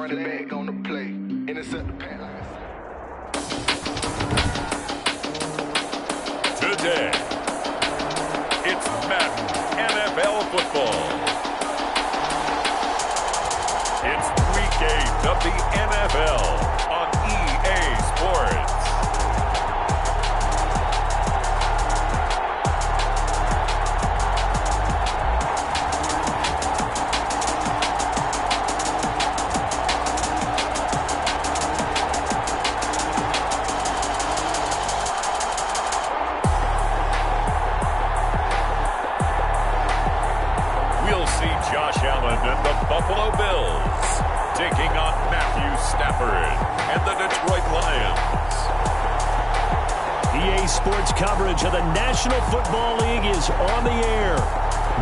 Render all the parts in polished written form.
running back on the play. Intercept the pass. Today, it's Madden NFL football. It's Week 8 of the NFL on EA Sports. Josh Allen and the Buffalo Bills taking on Matthew Stafford and the Detroit Lions. EA Sports coverage of the National Football League is on the air.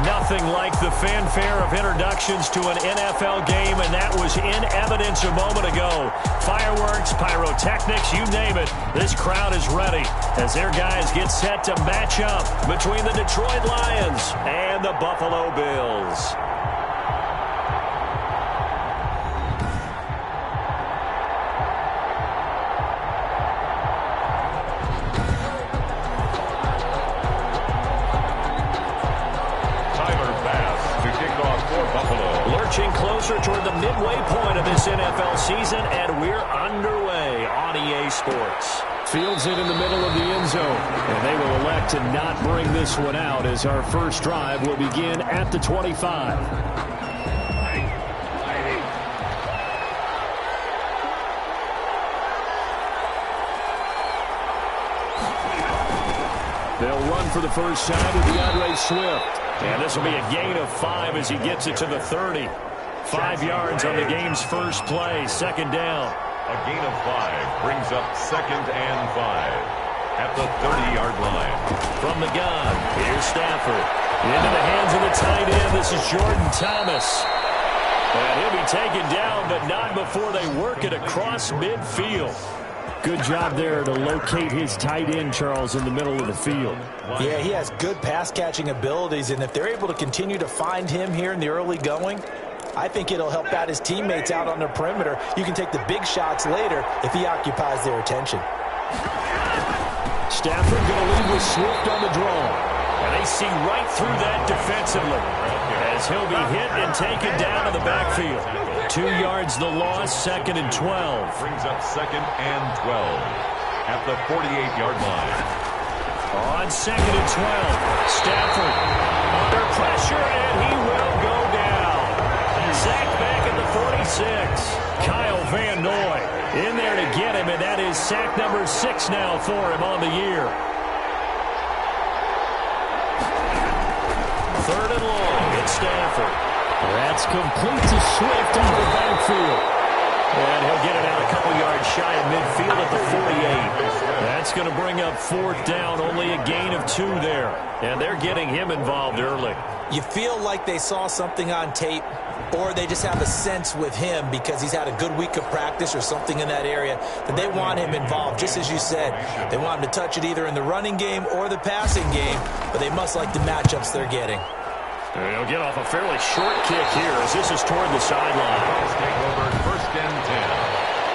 Nothing like the fanfare of introductions to an NFL game, and that was in evidence a moment ago. Fireworks, pyrotechnics, you name it. This crowd is ready as their guys get set to match up between the Detroit Lions and the Buffalo Bills. Lurching closer toward the midway point of this NFL season, and we're underway on EA Sports. Fields it in the middle of the end zone, and they will elect to not bring this one out as our first drive will begin at the 25. They'll run for the first time with DeAndre Swift. And this will be a gain of 5 as he gets it to the 30. 5 yards on the game's first play, second down. A gain of 5 brings up 2nd and 5 at the 30-yard line. From the gun, here's Stafford. Into the hands of the tight end, this is Jordan Thomas. And he'll be taken down, but not before they work it across midfield. Good job there to locate his tight end, Charles, in the middle of the field. Yeah, he has good pass-catching abilities, and if they're able to continue to find him here in the early going, I think it'll help out his teammates out on the perimeter. You can take the big shots later if he occupies their attention. Stafford going to lead with Swift on the draw. And they see right through that defensively as he'll be hit and taken down in the backfield. 2 yards the loss, 2nd and 12. Brings up 2nd and 12 at the 48-yard line. On 2nd and 12, Stafford under pressure, and he will go down. Sacked back at the 46. Kyle Van Noy in there to get him, and that is sack number 6 now for him on the year. 3rd and long, it's Stafford. That's complete to Swift into the backfield. And he'll get it out a couple yards shy of midfield at the 48. That's going to bring up 4th down, only a gain of 2 there. And they're getting him involved early. You feel like they saw something on tape, or they just have a sense with him because he's had a good week of practice or something in that area that they want him involved. Just as you said, they want him to touch it either in the running game or the passing game, but they must like the matchups they're getting. He'll get off a fairly short kick here as this is toward the sideline. Let's take over 1st and 10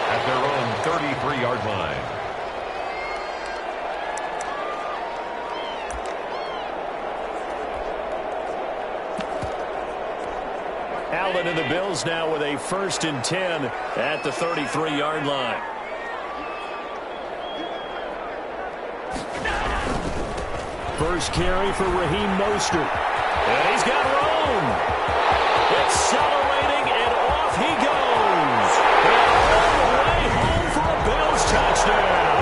at their own 33-yard line. Allen and the Bills now with a 1st and 10 at the 33-yard line. First carry for Raheem Mostert. And he's got room. Accelerating, and off he goes. And all the way home for a Bills touchdown.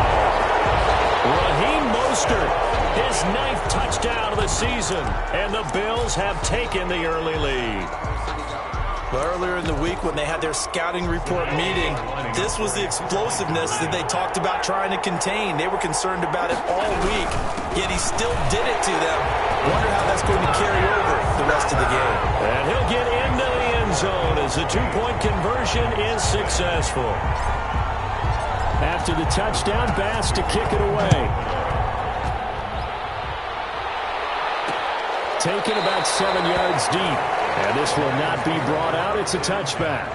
Raheem Mostert, his 9th touchdown of the season. And the Bills have taken the early lead. Well, earlier in the week when they had their scouting report meeting, this was the explosiveness that they talked about trying to contain. They were concerned about it all week, yet he still did it to them. Wonder how that's going to carry over the rest of the game. And he'll get into the end zone as the 2-point conversion is successful. After the touchdown, Bass to kick it away. Taken about 7 yards deep. And this will not be brought out. It's a touchback.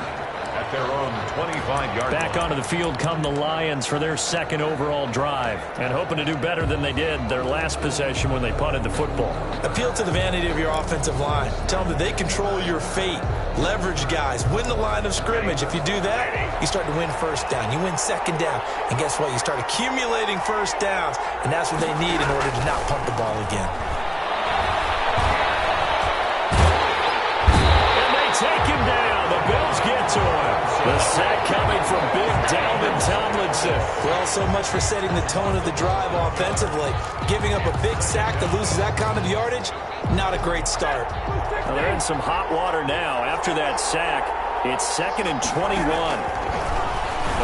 At their own 25-yard Back onto the field come the Lions for their second overall drive, and hoping to do better than they did their last possession when they punted the football. Appeal to the vanity of your offensive line. Tell them that they control your fate. Leverage guys. Win the line of scrimmage. If you do that, you start to win first down. You win second down. And guess what? You start accumulating first downs, and that's what they need in order to not punt the ball again. Take him down. The Bills get to him. The sack coming from Big Dalvin Tomlinson. Well, so much for setting the tone of the drive offensively. Giving up a big sack that loses that kind of yardage, not a great start. Well, they're in some hot water now. After that sack, it's 2nd and 21.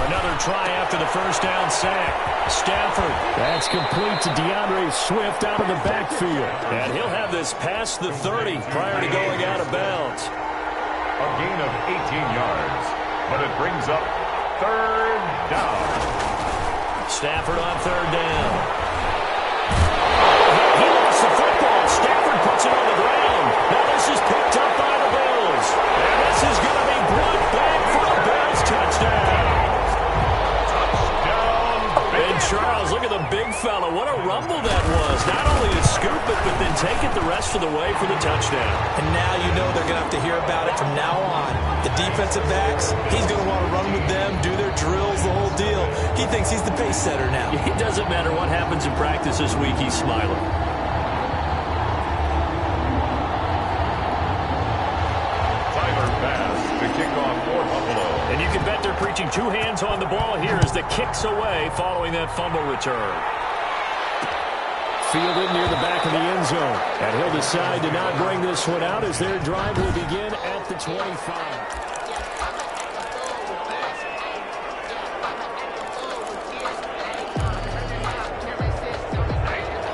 Another try after the first down sack. Stafford. That's complete to DeAndre Swift out of the backfield. And he'll have this past the 30 prior to going out of bounds. A gain of 18 yards, but it brings up 3rd down. Stafford on 3rd down. He lost the football. Stafford puts it on the ground. Now this is picked up by the Bills. And this is going to be brought back for a Bills touchdown. And Charles, look at the big fella. What a rumble that was. Not only to scoop it, but then take it the rest of the way for the touchdown. And now you know they're going to have to hear about it from now on. The defensive backs, he's going to want to run with them, do their drills, the whole deal. He thinks he's the pace setter now. It doesn't matter what happens in practice this week, he's smiling. Tyler Bass to kick off for Buffalo. And you can bet they're preaching 2 hands on the ball here as the kick's away following that fumble return. Fielded near the back of the end zone. And he'll decide to not bring this one out as their drive will begin at the 25.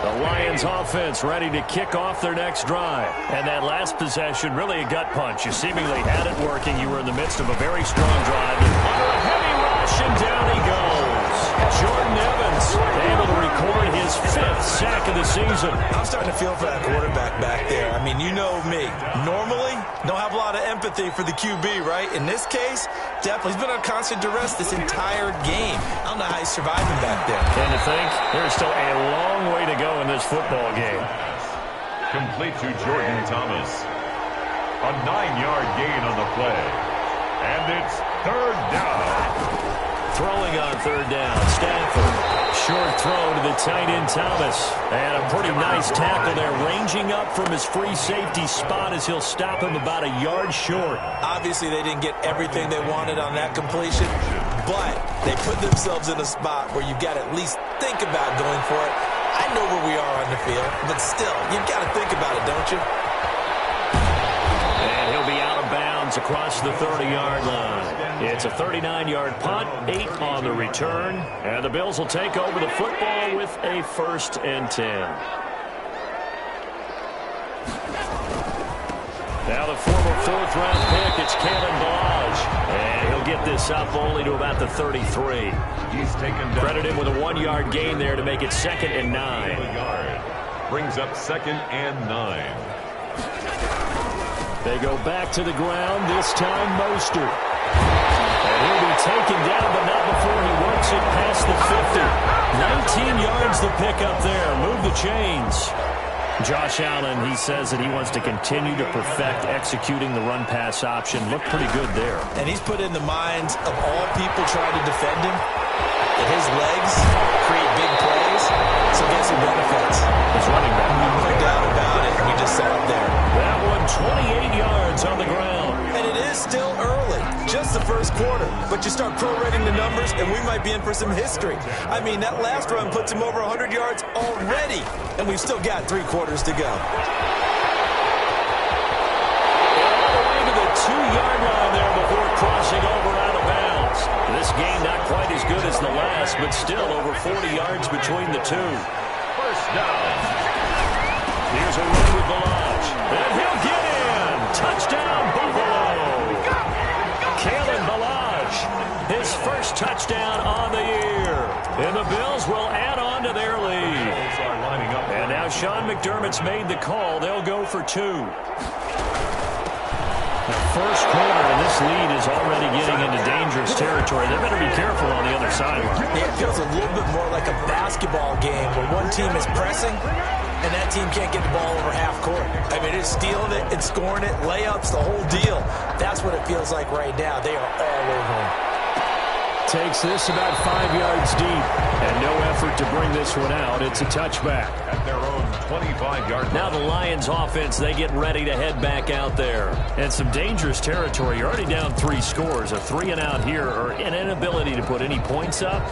The Lions offense ready to kick off their next drive. And that last possession, really a gut punch. You seemingly had it working. You were in the midst of a very strong drive. And under a heavy rush, and down he goes. Jordan Evans able to record his 5th sack of the season. I'm starting to feel for that quarterback back there. I mean, you know me. Normally, don't have a lot of empathy for the QB, right? In this case, definitely. He's been on constant duress this entire game. I don't know how he's surviving back there. And to think, there's still a long way to go in this football game. Complete to Jordan Thomas. A 9-yard gain on the play. And it's 3rd down. Throwing on 3rd down, Stafford. Short throw to the tight end, Thomas. And a pretty nice tackle there, ranging up from his free safety spot as he'll stop him about a yard short. Obviously, they didn't get everything they wanted on that completion, but they put themselves in a spot where you've got to at least think about going for it. I know where we are on the field, but still, you've got to think about it, don't you? And he'll be out of bounds across the 30-yard line. It's a 39-yard punt, 8 on the return, and the Bills will take over the football with a 1st and 10. Now the former 4th-round pick, it's Kalen Ballage, and he'll get this up only to about the 33. He's taken down. Credit him with a 1-yard gain there to make it 2nd and 9. Brings up 2nd and 9. They go back to the ground, this time Mostert. And he'll be taken down, but not before he works it past the 50. 19 yards the pick up there. Move the chains. Josh Allen, he says that he wants to continue to perfect executing the run-pass option. Looked pretty good there. And he's put in the minds of all people trying to defend him that his legs create big plays. So guess who benefits? His running back. No doubt about it. We just saw it there. That one 28 yards on the ground. And it is still early, just the first quarter. But you start prorating the numbers, and we might be in for some history. I mean, that last run puts him over 100 yards already, and we've still got 3 quarters to go. All the way to the 2-yard line there before crossing over out of bounds. This game not quite as good as the last, but still over 40 yards between the two. 1st down. Here's a run with Ballage. And he'll get in. Touchdown, Buffalo. Kalen Ballage, his first touchdown on the year. And the Bills will add on to their lead. And now Sean McDermott's made the call. They'll go for 2. first quarter, and this lead is already getting into dangerous territory. They better be careful on the other sideline. Yeah, it feels a little bit more like a basketball game where one team is pressing and that team can't get the ball over half court. I mean, it's stealing it and scoring it, layups, the whole deal. That's what it feels like right now. They are all over him. Takes this about 5 yards deep, and no effort to bring this one out. It's a touchback. At their own 25-yard line. Now the Lions offense, they get ready to head back out there. And some dangerous territory. You're already down 3 scores. A 3-and-out here, or an inability to put any points up.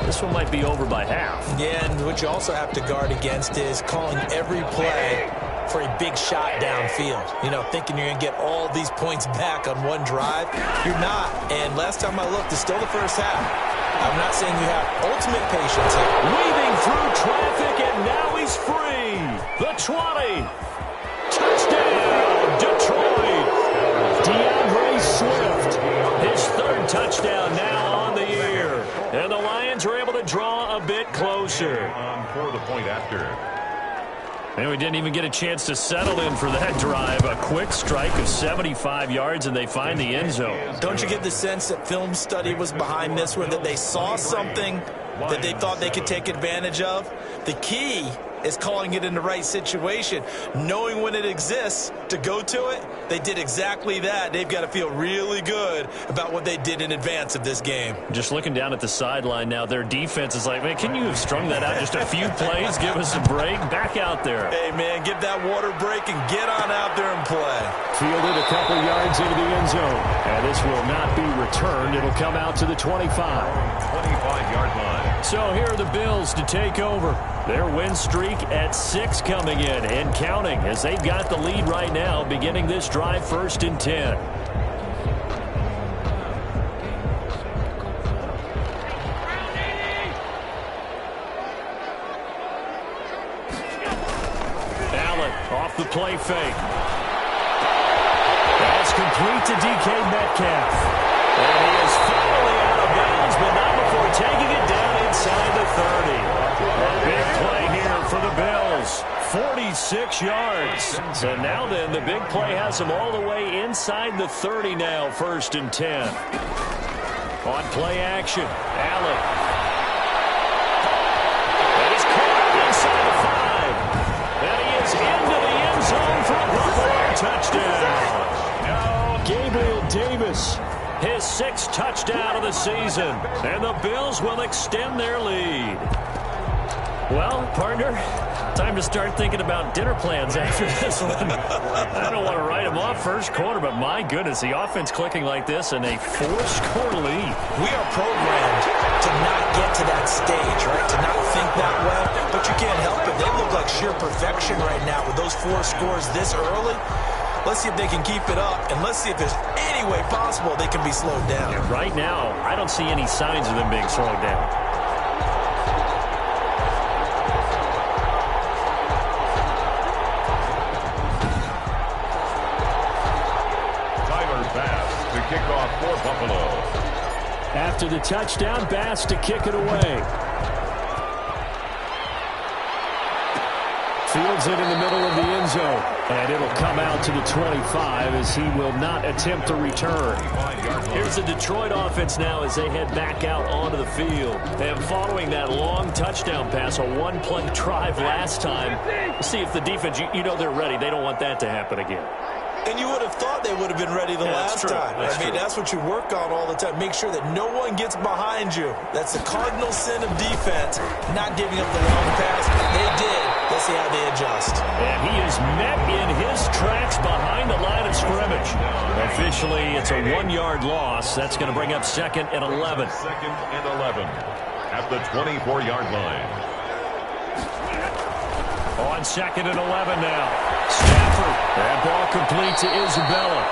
This one might be over by half. Yeah, and what you also have to guard against is calling every play for a big shot downfield. You know, thinking you're going to get all these points back on one drive. You're not. And last time I looked, it's still the first half. I'm not saying you have ultimate patience here. Weaving through traffic, and now he's free. The 20. Touchdown, Detroit. DeAndre Swift. His 3rd touchdown now on the year. And the Lions are able to draw a bit closer. For the point after. And we didn't even get a chance to settle in for that drive. A quick strike of 75 yards, and they find the end zone. Don't you get the sense that film study was behind this one, that they saw something that they thought they could take advantage of? The key is calling it in the right situation, knowing when it exists to go to it. They did exactly that. They've got to feel really good about what they did in advance of this game. Just looking down at the sideline now, their defense is like, man, can you have strung that out just a few plays? Give us a break. Back out there. Hey, man, give that water break and get on out there and play. Fielded a couple yards into the end zone. And this will not be returned. It'll come out to the 25. 25-yard line. So here are the Bills to take over. Their win streak at 6 coming in and counting as they've got the lead right now, beginning this drive 1st and 10. Allen off the play fake. That's complete to DK Metcalf. And he is finally out of bounds, but not before taking it down inside the 30. Big play here for the Bills. 46 yards. So now then, the big play has them all the way inside the 30 now, 1st and 10. On play action, Allen. And he's caught inside the 5. And he is into the end zone for a Buffalo touchdown. Gabriel Davis, his 6th touchdown of the season. And the Bills will extend their lead. Well, partner, time to start thinking about dinner plans after this one. I don't want to write them off first quarter, but my goodness, the offense clicking like this and a 4-score lead. We are programmed to not get to that stage, right? To not think that way, but you can't help it. They look like sheer perfection right now with those 4 scores this early. Let's see if they can keep it up, and let's see if there's any way possible they can be slowed down. Yeah, right now, I don't see any signs of them being slowed down. Kickoff for Buffalo. After the touchdown, Bass to kick it away. Fields it in the middle of the end zone. And it'll come out to the 25 as he will not attempt to return. Here's the Detroit offense now as they head back out onto the field. And following that long touchdown pass, a one-play drive last time, see if the defense, you know they're ready. They don't want that to happen again. And you would have thought they would have been ready the last time. I mean, that's what you work on all the time. Make sure that no one gets behind you. That's the cardinal sin of defense, not giving up the long pass. They did. Let's see how they adjust. And he is met in his tracks behind the line of scrimmage. Officially, it's a 1-yard loss. That's going to bring up 2nd and 11. 2nd and 11 at the 24-yard line. On 2nd and 11 now. Stafford. That ball complete to Isabella.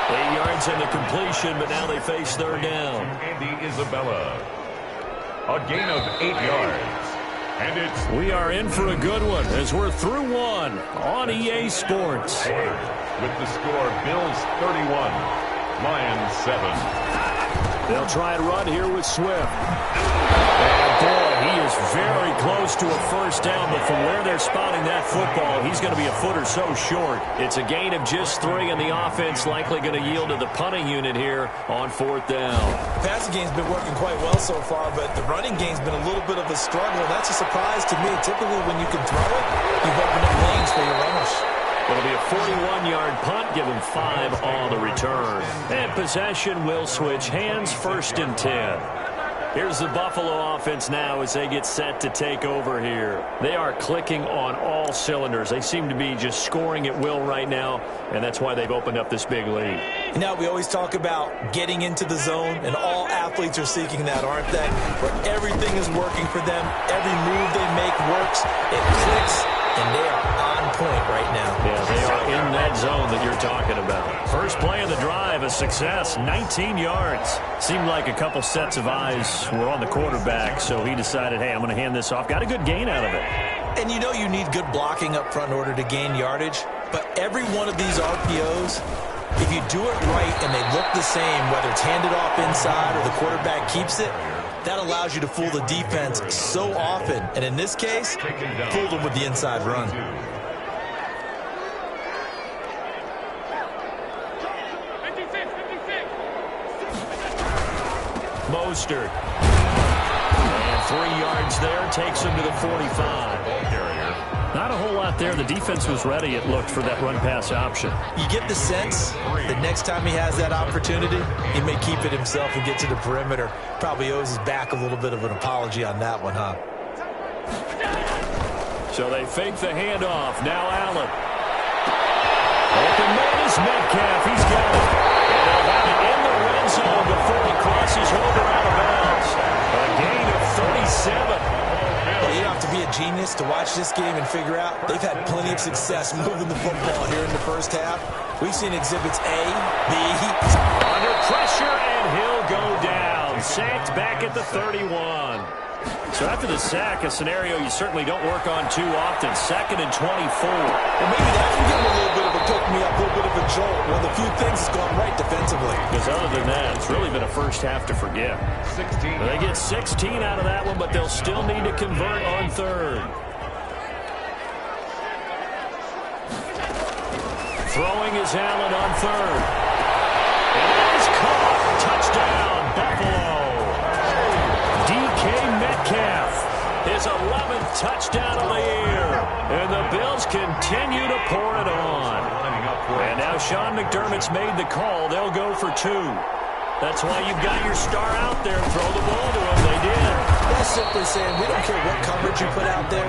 8 yards in the completion, but now they face 3rd down. Andy Isabella. A gain of 8 yards. And it's... We are in for a good one as we're through one on EA Sports. With the score, Bills 31, Lions 7. They'll try and run here with Swift. And boy, he is very close to a first down, but from where they're spotting that football, he's going to be a foot or so short. It's a gain of just 3, and the offense likely going to yield to the punting unit here on 4th down. The passing game's been working quite well so far, but the running game's been a little bit of a struggle. That's a surprise to me. Typically, when you can throw it, you've opened up lanes for your runners. It'll be a 41-yard punt, give him 5 on the return. And possession will switch hands, 1st and 10. Here's the Buffalo offense now as they get set to take over here. They are clicking on all cylinders. They seem to be just scoring at will right now, and that's why they've opened up this big lead. Now, we always talk about getting into the zone, and all athletes are seeking that, aren't they? Where everything is working for them. Every move they make works. It clicks, and they are on point right now. Yeah, they are in that zone that you're talking about. First play of the drive, a success, 19 yards. Seemed like a couple sets of eyes were on the quarterback, so he decided, hey, I'm going to hand this off. Got a good gain out of it. And you know you need good blocking up front in order to gain yardage, but every one of these RPOs, if you do it right and they look the same, whether it's handed off inside or the quarterback keeps it, that allows you to fool the defense so often. And in this case, fooled them with the inside run. Mostert. And 3 yards there, takes him to the 45. Not a whole lot there. The defense was ready, it looked, for that run-pass option. You get the sense that next time he has that opportunity, he may keep it himself and get to the perimeter. Probably owes his back a little bit of an apology on that one, huh? So they fake the handoff. Now Allen. Open man is Metcalf. He's got it. And they'll have it in the red zone before he crosses over out of bounds. A gain of 37. Well, you don't have to be a genius to watch this game and figure out they've had plenty of success moving the football here in the first half. We've seen exhibits A, B. Under pressure, and he'll go down. Sacked back at the 31. So after the sack, a scenario you certainly don't work on too often. 2nd and 24. Well, maybe that can give him a little bit of a pick-me-up, a little bit of a jolt. One of the few things that's gone right defensively. Because other than that, it's really been a first half to forget. They get 16 out of that one, but they'll still need to convert on 3rd. Throwing is Allen on 3rd. And it is caught. Touchdown, Buffalo. DK Metcalf, his 11th touchdown of the year. And the Bills continue to pour it on. And now Sean McDermott's made the call. They'll go for 2. That's why you've got your star out there. Throw the ball to him. They did. They're simply saying, we don't care what coverage you put out there.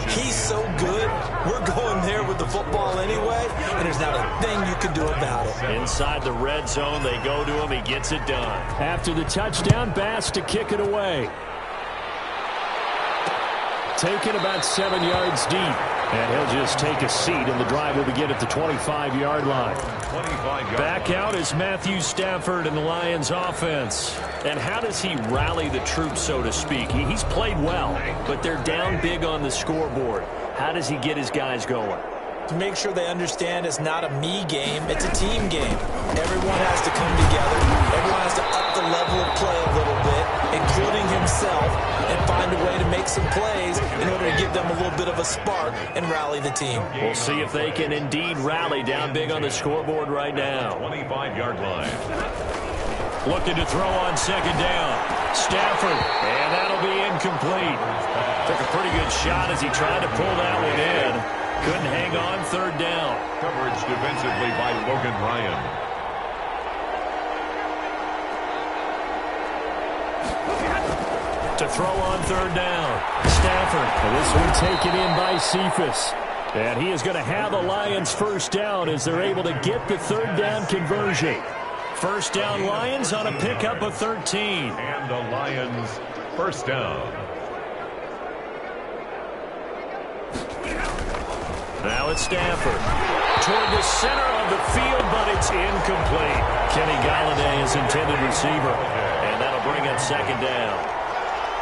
He's so good. We're going there with the football anyway, and there's not a thing you can do about it. Inside the red zone, they go to him. He gets it done. After the touchdown, Bass to kick it away. Taken about 7 yards deep. And he'll just take a seat, and the drive will begin at the 25-yard line. Back out is Matthew Stafford and the Lions offense. And how does he rally the troops, so to speak? He's played well, but they're down big on the scoreboard. How does he get his guys going? To make sure they understand it's not a me game, it's a team game. Everyone has to come together. Everyone has to up the level of play a little bit, including himself, and find a way to make some plays in order to give them a little bit of a spark and rally the team. We'll see if they can indeed rally down big on the scoreboard right now. 25-yard line. Looking to throw on 2nd down. Stafford, and that'll be incomplete. Took a pretty good shot as he tried to pull that one in. Couldn't hang on 3rd down. Coverage defensively by Logan Ryan. To throw on 3rd down. Stafford. And this one taken in by Cephas. And he is going to have the Lions first down as they're able to get the 3rd down conversion. First down Lions on a pickup of 13. And the Lions first down. Now it's Stafford. Toward the center of the field, but it's incomplete. Kenny Golladay is intended receiver. And that'll bring up 2nd down.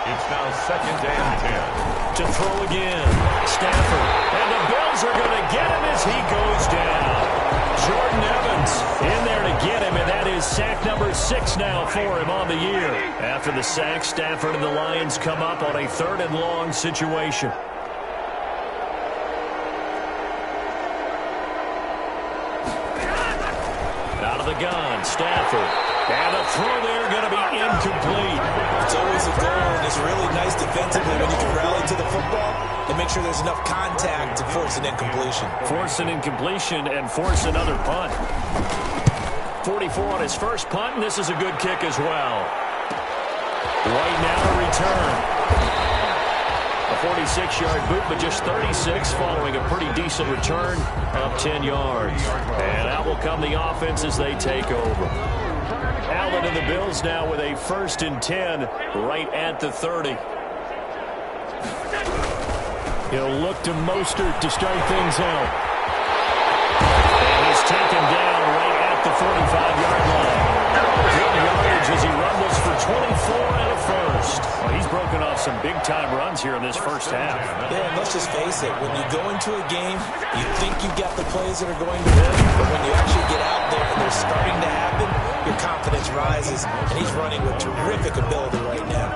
It's now 2nd and 10. To throw again. Stafford. And the Bills are going to get him as he goes down. Jordan Evans in there to get him, and that is sack number 6 now for him on the year. After the sack, Stafford and the Lions come up on a 3rd and long situation. Out of the gun, Stafford. And the throw there going to be incomplete. It's always a goal, and it's really nice defensively when you can rally to the football and make sure there's enough contact to force an incompletion. Force an incompletion and force another punt. 44 on his first punt, and this is a good kick as well. Right now a return. A 46-yard boot, but just 36 following a pretty decent return of 10 yards. And out will come the offense as they take over. Allen and the Bills now with a 1st and 10 right at the 30. He'll look to Mostert to start things out. And he's taken down right at the 45-yard line. Good yardage as he rumbles for 24 and a first. Well, he's broken off some big-time runs here in this first half. Yeah, and let's just face it. When you go into a game, you think you've got the plays that are going to win, but when you actually get out there and they're starting to happen, your confidence rises, and he's running with terrific ability right now.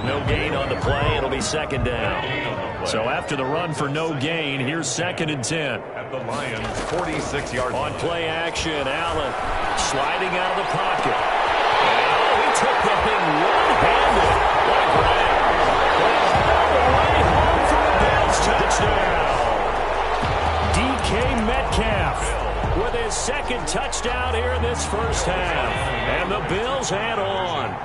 No gain on the play. It'll be 2nd down. So after the run for no gain, here's 2nd and 10. At the Lions' 46-yard line. On play action, Allen sliding out of the pocket. Oh, he took the thing one-handed. What a grab. All the way home for the Bills touchdown. DK Metcalf with his 2nd touchdown here in this first half. And the Bills head on.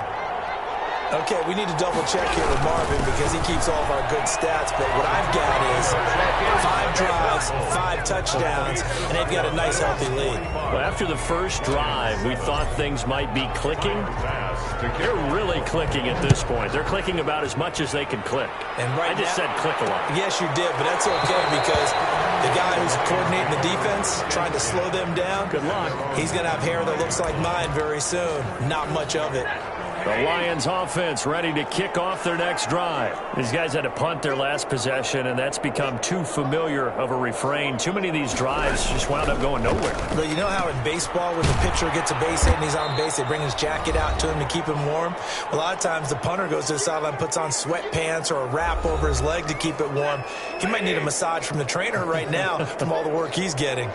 Okay, we need to double-check here with Marvin because he keeps all of our good stats, but what I've got is 5 drives, 5 touchdowns, and they've got a nice, healthy lead. Well, after the first drive, we thought things might be clicking. They're really clicking at this point. They're clicking about as much as they can click. And right I just said click a lot. Yes, you did, but that's okay because the guy who's coordinating the defense, trying to slow them down, Good luck. He's going to have hair that looks like mine very soon. Not much of it. The Lions offense ready to kick off their next drive. These guys had to punt their last possession, and that's become too familiar of a refrain. Too many of these drives just wound up going nowhere. But you know how in baseball when the pitcher gets a base hit and he's on base, they bring his jacket out to him to keep him warm? A lot of times the punter goes to the sideline, puts on sweatpants or a wrap over his leg to keep it warm. He might need a massage from the trainer right now from all the work he's getting.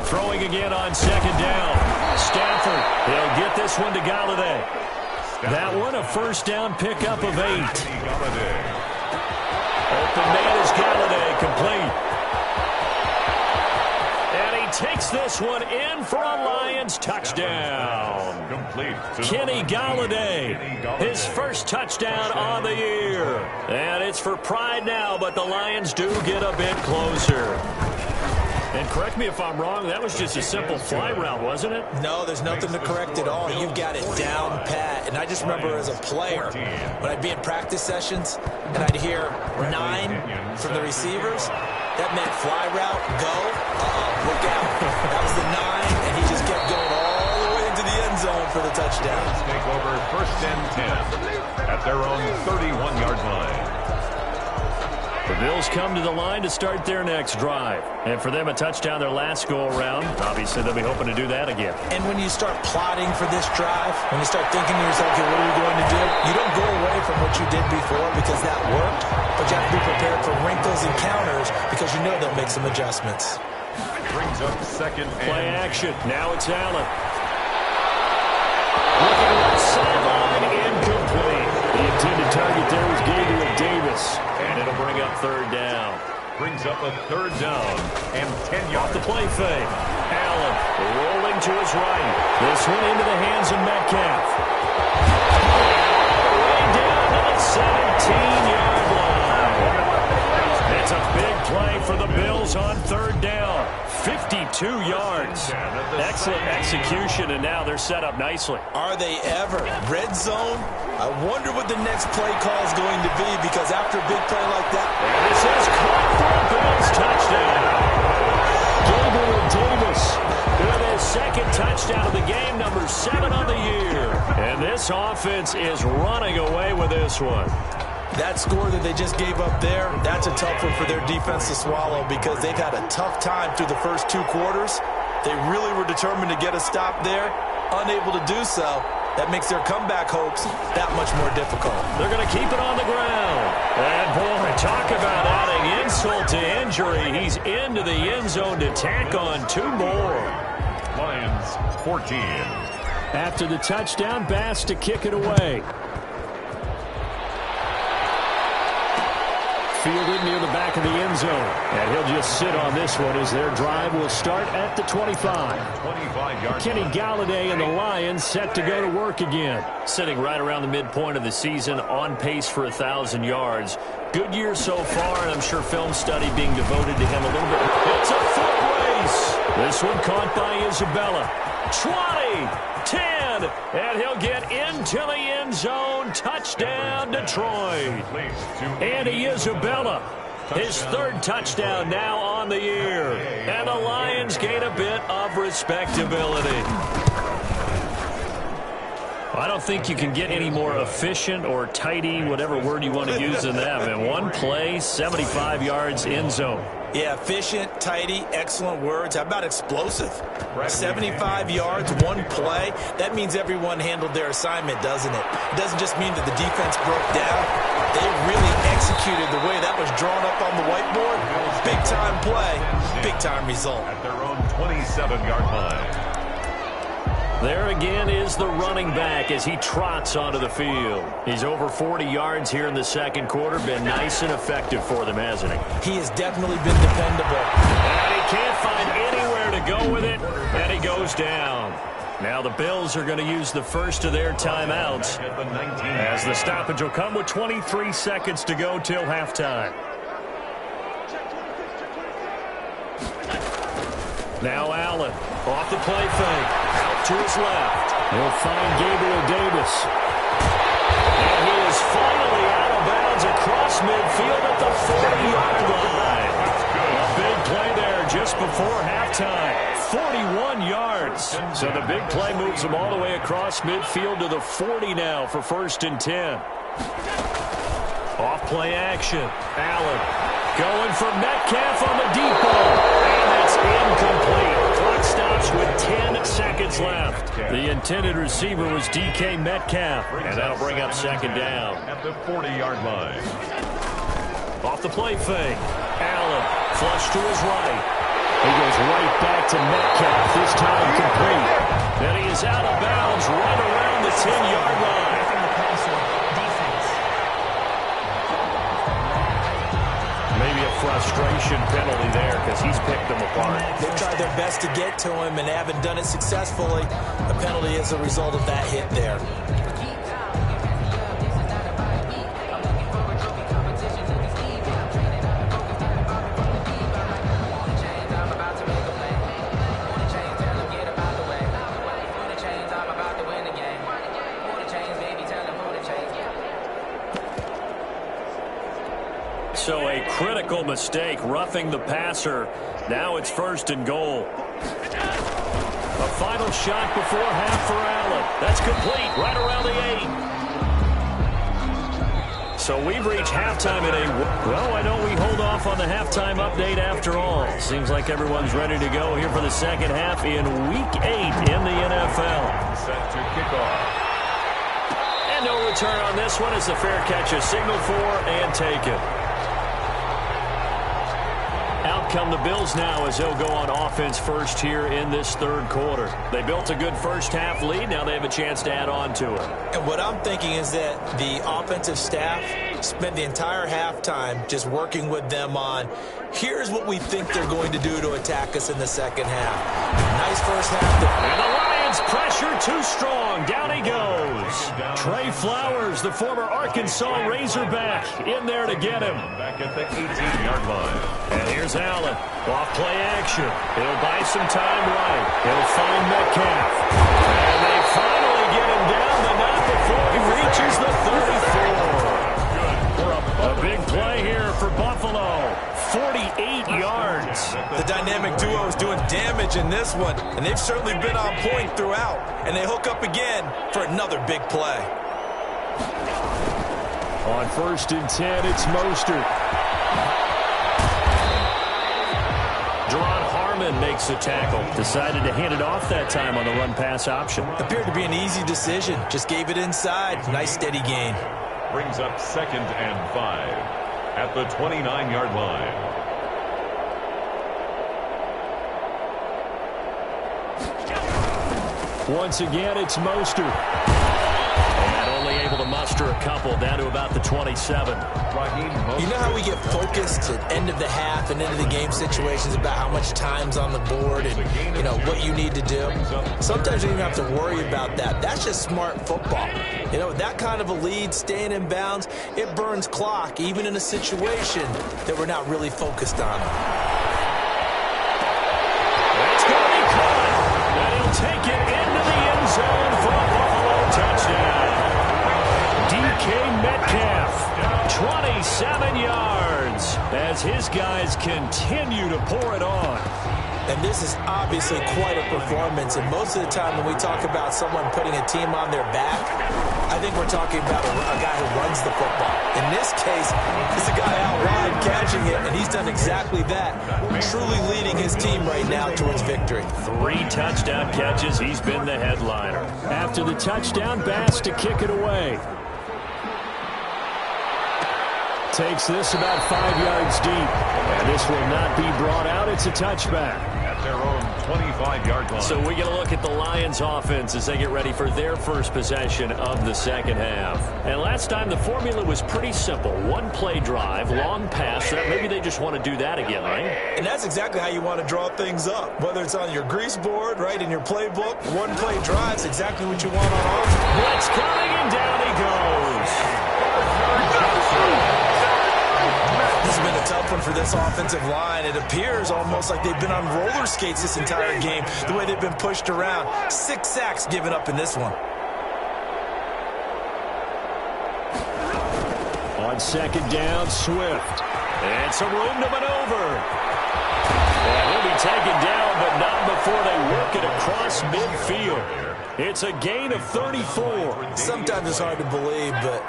Throwing again on 2nd down. Stafford, he'll get this one to Galladay. That one a 1st down pickup of 8. Open man is Galladay, complete. And he takes this one in for a Lions touchdown. Complete. Kenny Galladay, his 1st touchdown on the year. And it's for pride now, but the Lions do get a bit closer. And correct me if I'm wrong, that was just a simple fly route, wasn't it? No, there's nothing to correct at all. You've got it down pat. And I just remember as a player, when I'd be in practice sessions and I'd hear 9 from the receivers, that meant fly route, go, look out. That was the 9, and he just kept going all the way into the end zone for the touchdown. Take over 1st and 10 at their own 31-yard line. The Bills come to the line to start their next drive. And for them, a touchdown their last go-around. Obviously, they'll be hoping to do that again. And when you start plotting for this drive, when you start thinking to yourself, okay, what are we going to do? You don't go away from what you did before because that worked, but you have to be prepared for wrinkles and counters because you know they'll make some adjustments. Brings up 2nd and Play action. Now it's Allen. Looking at the sideline, incomplete. The intended target there was Gabriel Davis. And it'll bring up 3rd down. brings up a 3rd down and 10 yards. Off the play fake. Allen rolling to his right. This one into the hands of Metcalf. Way down to the 17-yard line. It's a big play for the Bills on 3rd down. 52 yards. Excellent execution, and now they're set up nicely. Are they ever? Red zone? I wonder what the next play call is going to be, because after a big play like that... And this is caught for a Bills touchdown. Gabriel Davis with his 2nd touchdown of the game, number 7 on the year. And this offense is running away with this one. That score that they just gave up there, that's a tough one for their defense to swallow because they've had a tough time through the first 2 quarters. They really were determined to get a stop there, unable to do so. That makes their comeback hopes that much more difficult. They're going to keep it on the ground. And, boy, talk about adding insult to injury. He's into the end zone to tack on 2 more. Lions 14. After the touchdown, Bass to kick it away. Fielded near the back of the end zone. And he'll just sit on this one as their drive will start at the 25. 25-yard Kenny Galladay and the Lions set to go to work again. Sitting right around the midpoint of the season, on pace for 1,000 yards. Good year so far, and I'm sure film study being devoted to him a little bit. It's a foot race. This one caught by Isabella. 20, 10, and he'll get into the end zone. Touchdown, Detroit. Andy Isabella, his 3rd touchdown now on the year. And the Lions gain a bit of respectability. I don't think you can get any more efficient or tidy, whatever word you want to use in that. In one play, 75 yards end zone. Yeah, efficient, tidy, excellent words. How about explosive? 75 yards, 1 play. That means everyone handled their assignment, doesn't it? It doesn't just mean that the defense broke down. They really executed the way that was drawn up on the whiteboard. Big-time play, big-time result. At their own 27-yard line. There again is the running back as he trots onto the field. He's over 40 yards here in the second quarter. Been nice and effective for them, hasn't he? He has definitely been dependable. And he can't find anywhere to go with it, and he goes down. Now the Bills are going to use the first of their timeouts as the stoppage will come with 23 seconds to go till halftime. Now Allen off the play fake. Out to his left. He'll find Gabriel Davis. And he is finally out of bounds across midfield at the 40-yard line. A big play there just before halftime. 41 yards. So the big play moves him all the way across midfield to the 40 now for 1st and 10. Off play action. Allen going for Metcalf on the deep ball. And that's incomplete. Clock stops with 10 seconds left. The intended receiver was DK Metcalf. And that'll bring up 2nd down. At the 40-yard line. Off the play fake. Allen flush to his right. He goes right back to Metcalf, this time complete. And he is out of bounds right around the 10-yard line. Maybe a frustration penalty there because he's picked them apart. They've tried their best to get to him and haven't done it successfully. The penalty is a result of that hit there. So a critical mistake, roughing the passer. Now it's 1st and goal. A final shot before half for Allen. That's complete, right around the 8. So we've reached halftime in a... Well, why don't we hold off on the halftime update after all? Seems like everyone's ready to go here for the second half in Week 8 in the NFL. Set to kick off. And no return on this one as the fair catch is signaled for and taken. Out come the Bills now as they'll go on offense first here in this 3rd quarter. They built a good first half lead. Now they have a chance to add on to it. And what I'm thinking is that the offensive staff spent the entire halftime just working with them on, here's what we think they're going to do to attack us in the second half. Nice first half. And the Lions pressure too strong. Down he goes. Trey Flowers, the former Arkansas Razorback, in there to get him. Back at the 18-yard line. And here's Allen. Off play action. He'll buy some time right. He'll find Metcalf. And they finally get him down, but not before he reaches the 34. A big play here for Buffalo. 48 yards. The dynamic duo is doing damage in this one, and they've certainly been on point throughout. And they hook up again for another big play. On 1st and 10, it's Mostert. Jerron Harmon makes the tackle. Decided to hand it off that time on the run-pass option. Appeared to be an easy decision. Just gave it inside. Nice steady gain. Brings up 2nd and 5 at the 29-yard line. Once again, it's Mostert. And only able to muster a couple down to about the 27. You know how we get focused at end of the half and into the game situations about how much time's on the board and, you know, what you need to do? Sometimes you don't even have to worry about that. That's just smart football. You know, that kind of a lead, staying in bounds, it burns clock, even in a situation that we're not really focused on. That's going to be caught. And he'll take it into the end zone for a Buffalo touchdown. DK Metcalf, 27 yards, as his guys continue to pour it on. And this is obviously quite a performance. And most of the time when we talk about someone putting a team on their back, I think we're talking about a guy who runs the football. In this case, it's a guy out wide catching it, and he's done exactly that, truly leading his team right now towards victory. 3 touchdown catches. He's been the headliner. After the touchdown, Bass to kick it away. Takes this about 5 yards deep. And this will not be brought out. It's a touchback. At their own 25-yard line. So we get a look at the Lions offense as they get ready for their first possession of the second half. And last time the formula was pretty simple. 1-play drive, long pass. Maybe they just want to do that again, right? And that's exactly how you want to draw things up. Whether it's on your grease board, right, in your playbook, 1-play drive's exactly what you want on offense. Blitz coming, and down he goes. This has been a tough one for this offensive line. It appears almost like they've been on roller skates this entire game, the way they've been pushed around. 6 sacks given up in this one. On 2nd down, Swift. And some room to maneuver. And he'll be taken down, but not before they work it across midfield. It's a gain of 34. Sometimes it's hard to believe, but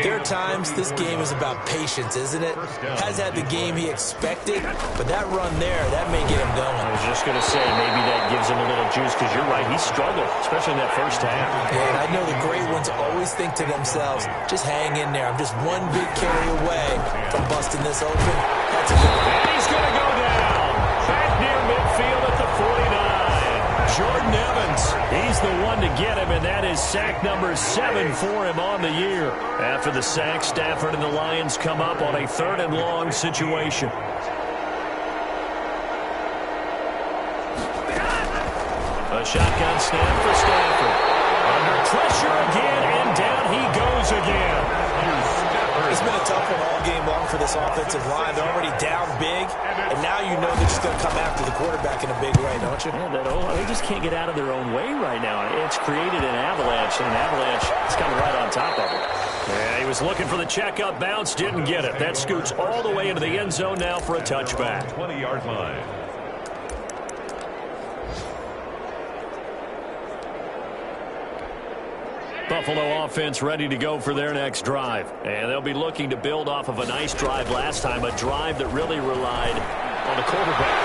there are times this game is about patience, isn't it? Has had the game he expected, but that run there, that may get him going. I was just going to say, maybe that gives him a little juice, because you're right, he struggled, especially in that first half. Yeah, and I know the great ones always think to themselves, just hang in there. I'm just one big carry away from busting this open. That's a good one. And he's going to go down. Back near midfield at the 49. Jordan Evans, he's the one to get him, and that is sack number 7 for him on the year. After the sack, Stafford and the Lions come up on a 3rd and long situation. A shotgun snap for Stafford. Under pressure again, and down he goes again. It's been a tough one all game long for this offensive line. They're already down big, and now you know they're just going to come after the quarterback in a big way, don't you? Yeah, they just can't get out of their own way right now. It's created an avalanche, and an avalanche is coming right on top of it. Yeah, he was looking for the checkup bounce, didn't get it. That scoots all the way into the end zone now for a touchback. 20-yard line. Buffalo offense ready to go for their next drive. And they'll be looking to build off of a nice drive last time, a drive that really relied on the quarterback.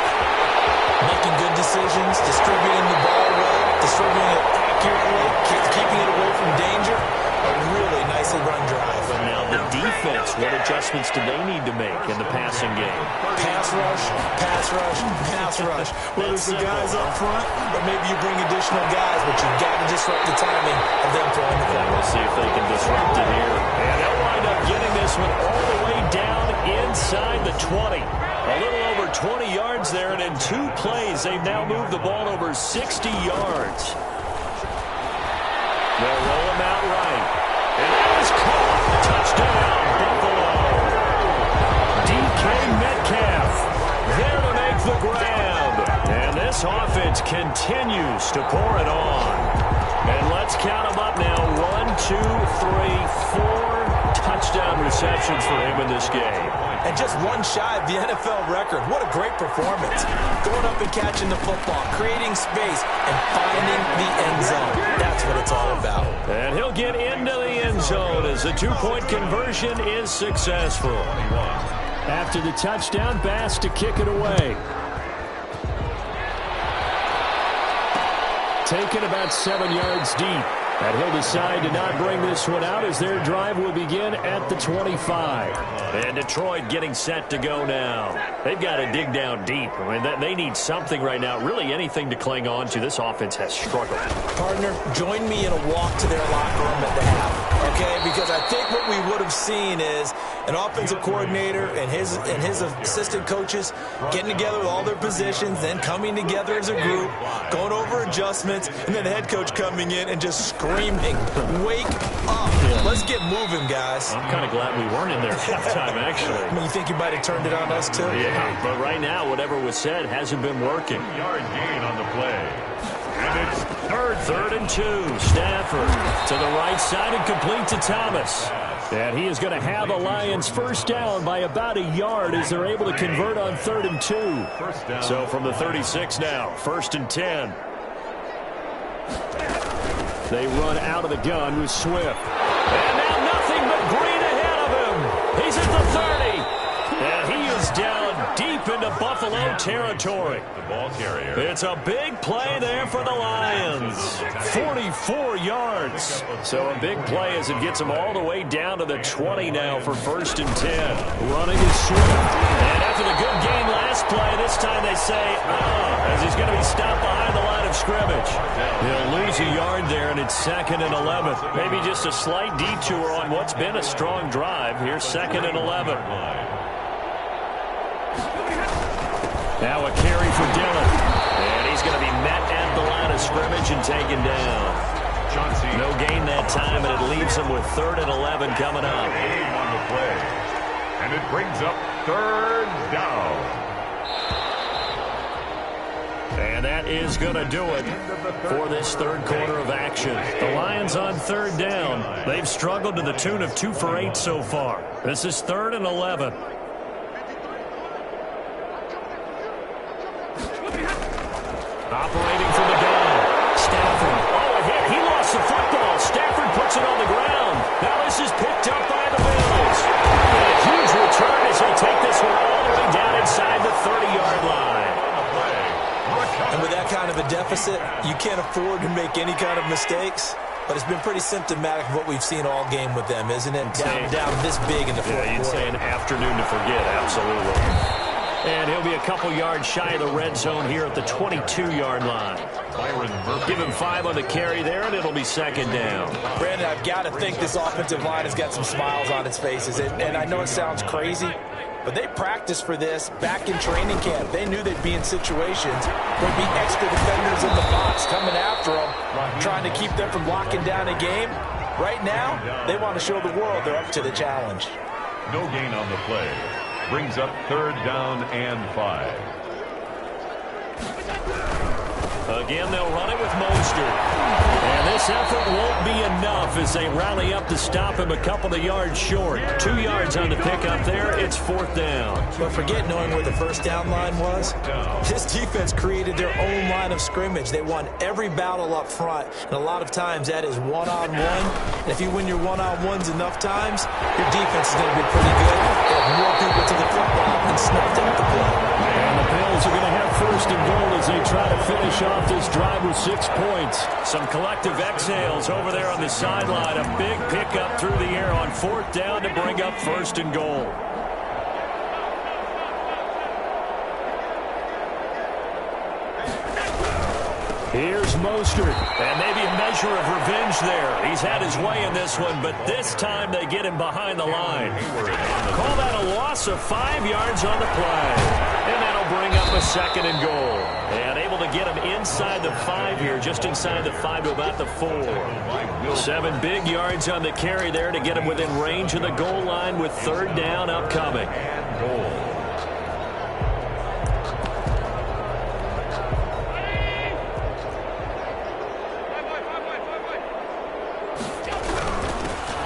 Making good decisions, distributing the ball well, distributing it accurately, keeping it away from danger. A really nicely run drive. But now the defense, what adjustments do they need to make in the passing game? Pass rush, pass rush, pass rush. Whether it's the guys up front or maybe you bring additional guys, but you've got to disrupt the timing of them throwing the ball. We'll see if they can disrupt it here. And they'll wind up getting this one all the way down inside the 20. A little over 20 yards there, and in 2 plays, they've now moved the ball over 60 yards. They'll roll him out right. And that is caught. Touchdown, Buffalo. DK Metcalf there to make the grab. And this offense continues to pour it on. And let's count them up now. 1, 2, 3, 4 touchdown receptions for him in this game. and just one shy of the NFL record. What a great performance. Going up and catching the football, creating space, and finding the end zone. That's what it's all about. And he'll get into the end zone as the two-point conversion is successful. After the touchdown, Bass to kick it away. Taken about 7 yards deep. And he'll decide to not bring this one out as their drive will begin at the 25. And Detroit getting set to go now. They've got to dig down deep. I mean, they need something right now, really anything to cling on to. This offense has struggled. Partner, join me in a walk to their locker room at the half, okay? Because I think what we would have seen is an offensive coordinator and his assistant coaches getting together with all their positions, then coming together as a group, going over adjustments, and then the head coach coming in and just screaming, wake up. Yeah. Let's get moving, guys. I'm kind of glad we weren't in there at halftime, actually. I mean, you think you might have turned it on us, too? Yeah, but right now, whatever was said hasn't been working. Yard gain on the play. And it's third and 2. Stafford to the right side and complete to Thomas. And he is going to have the Lions first down by about a yard as they're able to convert on 3rd and 2. So from the 36 now, 1st and 10. They run out of the gun with Swift. And now nothing but green ahead of him. He's at the 30. And he is down deep into Buffalo territory. The ball carrier. It's a big play there for the Lions. 44 yards. So a big play as it gets them all the way down to the 20 now for 1st and 10. Running is Swift. And after the good game last play, this time they say, as he's going to be stopped behind the line of scrimmage. He'll lose a yard there, and it's 2nd and 11. Maybe just a slight detour on what's been a strong drive. Here's 2nd and 11. Now a carry for Dillon. And he's going to be met at the line of scrimmage and taken down. No gain that time, and it leaves him with 3rd and 11 coming up. On the play. And it brings up 3rd down. And that is going to do it for this third quarter of action. The Lions on 3rd down. They've struggled to the tune of 2 for 8 so far. This is 3rd and 11. Operating from the gun. Stafford. Oh, a hit. He lost the football. Stafford puts it on the ground. Now this is picked up by the Bills. And a huge return as he'll take this one all the way down inside the 30-yard line. And with that kind of a deficit, you can't afford to make any kind of mistakes. But it's been pretty symptomatic of what we've seen all game with them, isn't it? Down this big in the fourth quarter. You'd say an afternoon to forget, absolutely. And he'll be a couple yards shy of the red zone here at the 22-yard line. Give him 5 on the carry there, and it'll be 2nd down. Brandon, I've got to think this offensive line has got some smiles on its faces. And I know it sounds crazy, but they practiced for this back in training camp. They knew they'd be in situations where there'd be extra defenders in the box coming after them, trying to keep them from locking down a game. Right now, they want to show the world they're up to the challenge. No gain on the play. Brings up 3rd down and 5. Again, they'll run it with Mostert. And this effort won't be enough as they rally up to stop him a couple of yards short. 2 yards on the pickup there. It's 4th down. But forget knowing where the first down line was. This defense created their own line of scrimmage. They won every battle up front. And a lot of times that is one-on-one. And if you win your one-on-ones enough times, your defense is going to be pretty good. They have more people to the football and snuffed out the play. And the Bills are going to have 1st and goal as they try to finish off this drive with 6 points. Some collective exhales over there on the sideline. A big pickup through the air on 4th down to bring up 1st and goal. Here's Mostert, and maybe a measure of revenge there. He's had his way in this one, but this time they get him behind the line. Call that a loss of 5 yards on the play. And that'll bring up a 2nd and goal. And able to get him inside the 5 here, just inside the 5 to about the 4. 7 big yards on the carry there to get him within range of the goal line with 3rd down upcoming.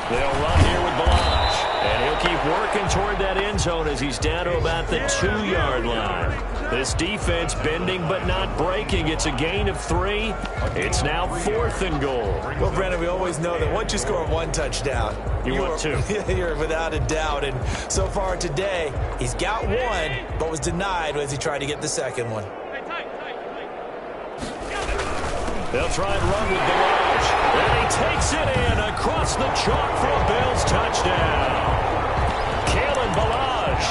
They'll run here with Balazs, and he'll keep working toward that that end zone as he's down to about the 2-yard line. This defense bending but not breaking. It's a gain of 3. It's now 4th and goal. Well, Brandon, we always know that once you score 1 touchdown, you want 2. You're without a doubt. And so far today, he's got 1, but was denied as he tried to get the second one. They'll try and run with Balaj. And he takes it in across the chalk for a Bills touchdown. Kalen Balaj,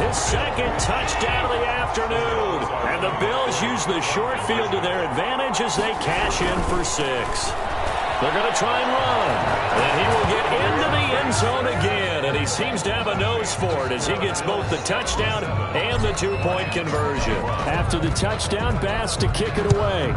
his 2nd touchdown of the afternoon. And the Bills use the short field to their advantage as they cash in for 6. They're going to try and run. And he will get into the end zone again. And he seems to have a nose for it as he gets both the touchdown and the 2-point conversion. After the touchdown, Bass to kick it away.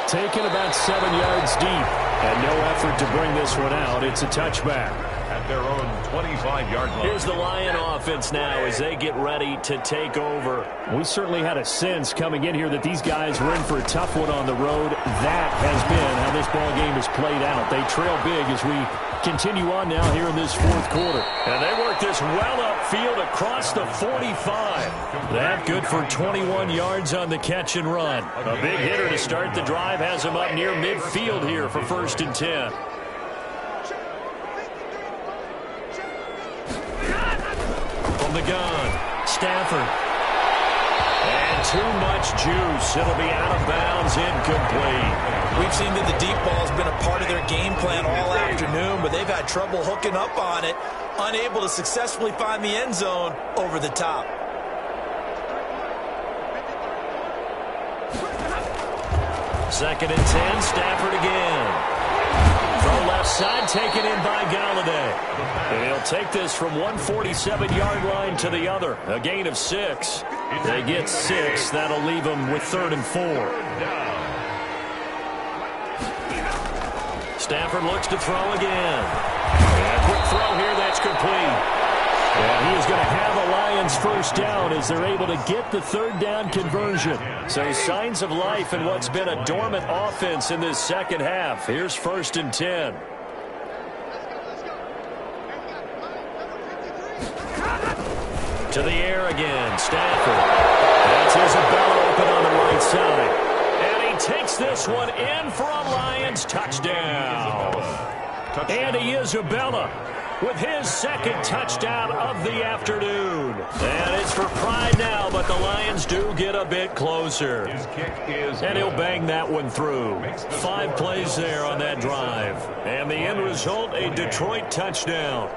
Taken about 7 yards deep. And no effort to bring this one out. It's a touchback. At their own 25-yard line. Here's the Lion offense now as they get ready to take over. We certainly had a sense coming in here that these guys were in for a tough one on the road. That has been how this ball game has played out. They trail big as we continue on now here in this 4th quarter. And they work this well upfield across the 45. That good for 21 yards on the catch and run. A big hitter to start the drive has him up near midfield here for 1st and 10. From the gun, Stafford. And too much juice. It'll be out of bounds, incomplete. We've seen that the deep ball has been a part of their game plan all afternoon, but they've had trouble hooking up on it, unable to successfully find the end zone over the top. Second and 10, Stafford again. Throw left side, taken in by Galladay. And he'll take this from 147-yard line to the other. A gain of 6. They get 6. That'll leave them with 3rd and 4. Stafford looks to throw again. And a quick throw here, that's complete. And he is going to have a Lions first down as they're able to get the 3rd down conversion. So signs of life in what's been a dormant offense in this second half. Here's 1st and 10. To the air again, Stafford. That's Isabella open on the right side. And he takes this one in for a Lions touchdown. Andy Isabella with his 2nd touchdown of the afternoon. And it's for pride now, but the Lions do get a bit closer. And he'll bang that one through. 5 plays there on that drive. And the end result, a Detroit touchdown.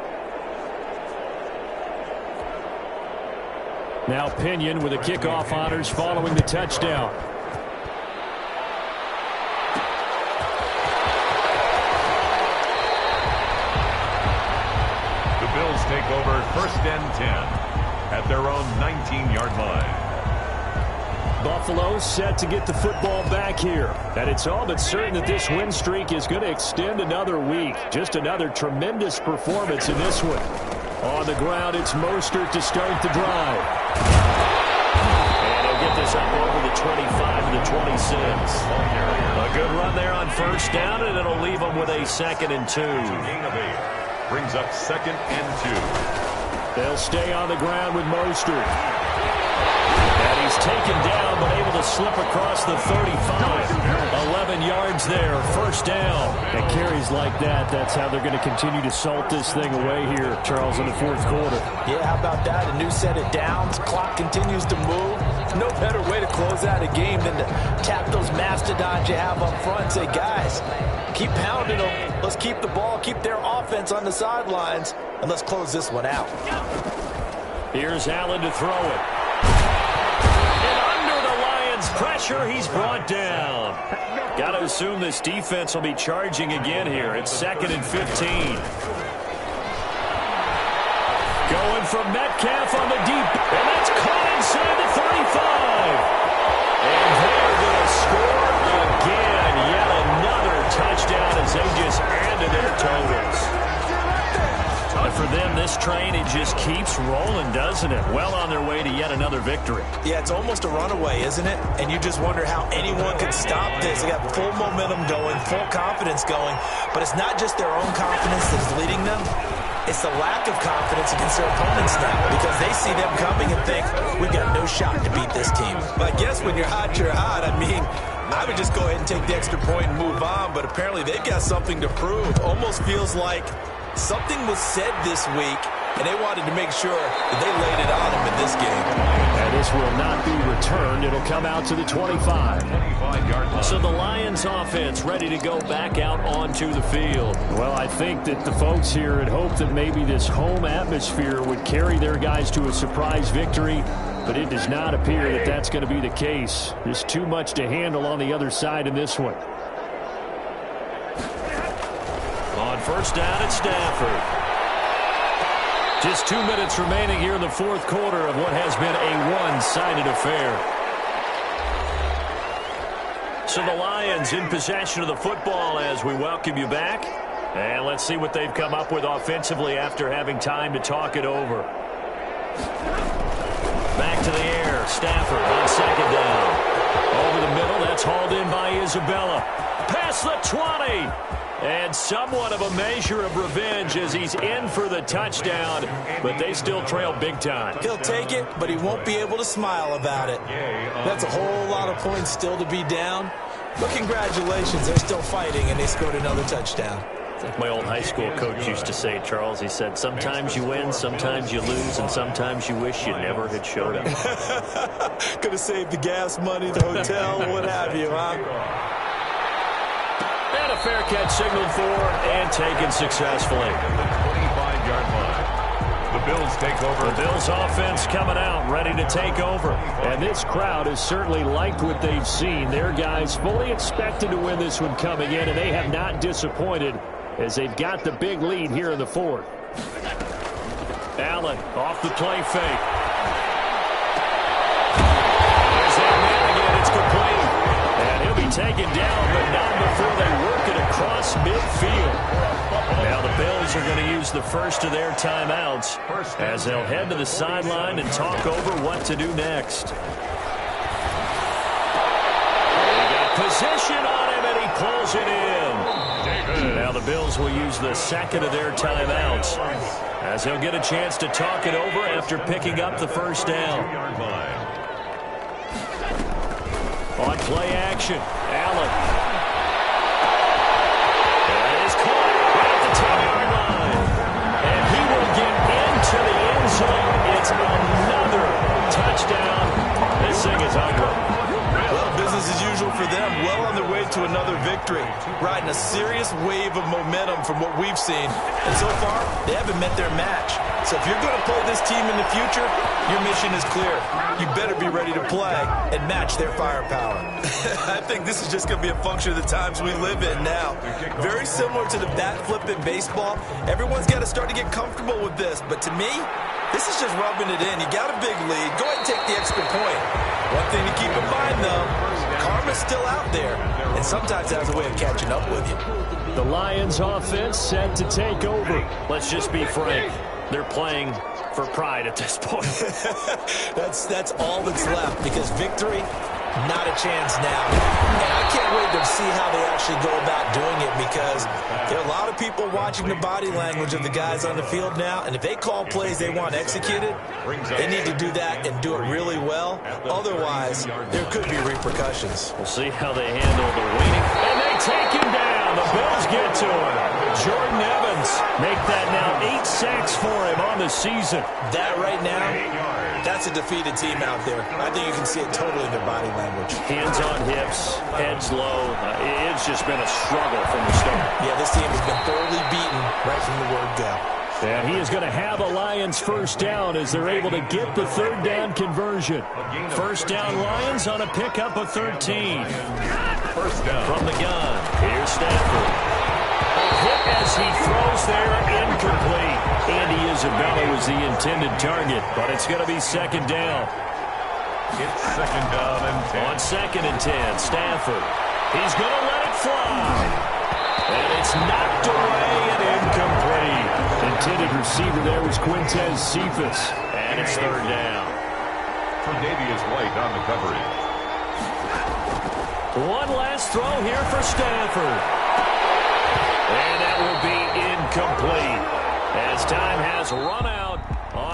Now Pinion with the kickoff honors following the touchdown. Take over 1st and 10 at their own 19-yard line. Buffalo set to get the football back here. And it's all but certain that this win streak is going to extend another week. Just another tremendous performance in this one. On the ground, it's Mostert to start the drive. And he'll get this up over the 25 and the 26. A good run there on 1st down, and it'll leave them with a 2nd and 2. Gain of 8. Brings up 2nd and 2. They'll stay on the ground with Mostert. And he's taken down, but able to slip across the 35. 11 yards there, 1st down. And carries like that, that's how they're going to continue to salt this thing away here, Charles, in the 4th quarter. Yeah, how about that? A new set of downs. Clock continues to move. No better way to close out a game than to tap those mastodons you have up front and say, guys, keep pounding them. Let's keep the ball, keep their offense on the sidelines, and let's close this one out. Here's Allen to throw it. And under the Lions' pressure, he's brought down. Got to assume this defense will be charging again here. It's 2nd and 15. Going from Metcalf on the deep, and that's caught inside the 35. And they're going to score again. Yet another touchdown as they just added their totals. But for them, this train, it just keeps rolling, doesn't it? Well on their way to yet another victory. Yeah, it's almost a runaway, isn't it? And you just wonder how anyone can stop this. They got full momentum going, full confidence going, but it's not just their own confidence that's leading them. It's the lack of confidence against their opponents now because they see them coming and think, we've got no shot to beat this team. But I guess when you're hot, you're hot. I mean, I would just go ahead and take the extra point and move on, but apparently they've got something to prove. Almost feels like something was said this week, and they wanted to make sure that they laid it on them in this game. And this will not be returned. It'll come out to the 25. 25-yard line. So the Lions offense ready to go back out onto the field. Well, I think that the folks here had hoped that maybe this home atmosphere would carry their guys to a surprise victory, but it does not appear that that's going to be the case. There's too much to handle on the other side in this one. On first down, it's Stafford. Just 2 minutes remaining here in the fourth quarter of what has been a one-sided affair. So the Lions in possession of the football as we welcome you back. And let's see what they've come up with offensively after having time to talk it over. Back to the air. Stafford on second down. Over the middle. That's hauled in by Isabella. Past the 20. And somewhat of a measure of revenge as he's in for the touchdown, but they still trail big time. He'll take it, but he won't be able to smile about it. That's a whole lot of points still to be down. But congratulations, they're still fighting, and they scored another touchdown. Like my old high school coach used to say, Charles, he said, sometimes you win, sometimes you lose, and sometimes you wish you never had showed up. Could have saved the gas money, the hotel, what have you, huh? And a fair catch signaled for and taken successfully. 25-yard line. The Bills take over. The Bills offense coming out, ready to take over. And this crowd has certainly liked what they've seen. Their guys fully expected to win this one coming in, and they have not disappointed as they've got the big lead here in the fourth. Allen off the play fake. There's that man again. It's complete. And he'll be taken down, but not before they work it across midfield. Now the Bills are going to use the first of their timeouts as they'll head to the sideline and talk over what to do next. They got position on him, and he pulls it in. Now the Bills will use the second of their timeouts as they'll get a chance to talk it over after picking up the first down. On play action, Allen. That is caught right at the 10-yard line. And he will get into the end zone. It's another touchdown. This thing is ugly. Well, business as usual for them. Well on their way to another victory. Riding a serious wave of momentum from what we've seen. And so far, they haven't met their match. So if you're going to play this team in the future, your mission is clear. You better be ready to play and match their firepower. I think this is just going to be a function of the times we live in now. Very similar to the bat flip in baseball. Everyone's got to start to get comfortable with this. But to me, this is just rubbing it in. You got a big lead. Go ahead and take the extra point. One thing to keep in mind, though, karma's still out there, and sometimes has a way of catching up with you. The Lions offense set to take over. Let's just be frank. They're playing for pride at this point. That's all that's left, because victory, not a chance now. And I can't wait to see how they actually go about doing it, because there are a lot of people watching the body language of the guys on the field now, and if they call plays they want executed, they need to do that and do it really well. Otherwise, there could be repercussions. We'll see how they handle the waiting. And they take him down. The Bills get to him. Jordan Evans make that now 8 sacks for him on the season. That right now, that's a defeated team out there. I think you can see it totally in their body language. Hands on hips, heads low. It's just been a struggle from the start. Yeah, this team has been thoroughly beaten right from the word go. And he is going to have a Lions first down as they're able to get the third down conversion. First down Lions on a pickup of 13. First down. From the gun, here's Stafford. A hit as he throws there, incomplete. Andy Isabella was the intended target, but it's going to be second down. It's second down and 10. On second and 10, Stafford. He's going to let it fly. And it's knocked away and incomplete. intended receiver there was Quintez Cephas. And it's third down. Tre'Davious White on the coverage. One last throw here for Stanford. And that will be incomplete as time has run out on